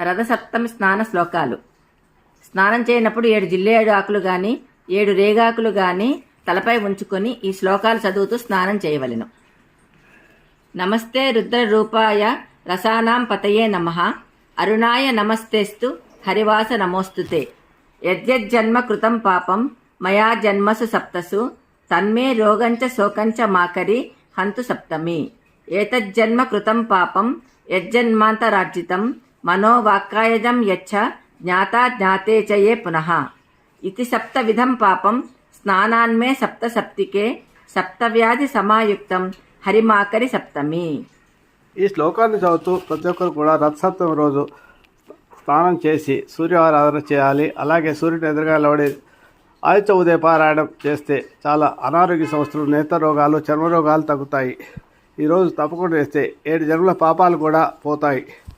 రథసప్తమి స్నాన శ్లోకాలు. స్నానం చేయనప్పుడు 7 జిల్లేడు ఆకులు గాని 7 రేగాకులు గాని తలపై ఉంచుకొని ఈ శ్లోకాలు చదువుతూ స్నానం చేయవలెను. నమస్తే రుద్రరూపాయ రసానాం పతయే నమః. అరుణాయ నమస్తేస్తు హరివాస నమోస్తుతే. యద్యజ్జన్మ కృతం పాపం మయా జన్మసు సప్తసు తన్మే రోగంచ శోకంచ మాకరి హంతు సప్తమి. ఏతజ్జన్మ కృతం పాపం యజ్జన్మాంతరార్జితం మనోవాక్కాయజం యచ్చ జ్ఞాతా జ్ఞాతే చయే పునః. ఇతి సప్తవిధం పాపం స్నానాన్మే సప్త సప్తికే సప్తవ్యాధి సమాయుక్తం హరిమాకరి సప్తమి. ఈ శ్లోకాన్ని చదువుతూ ప్రతి ఒక్కరు కూడా రథసప్తమి రోజు స్నానం చేసి సూర్యారాధన చేయాలి. అలాగే సూర్యుని ఎదురుగా నిలబడి ఆదిత్య ఉదయ పారాయణం చేస్తే చాలా అనారోగ్య సమస్యలు, నేత్ర రోగాలు, చర్మ రోగాలు తగ్గుతాయి. ఈరోజు తప్పకుండా చేస్తే 7 జన్మల పాపాలు కూడా పోతాయి.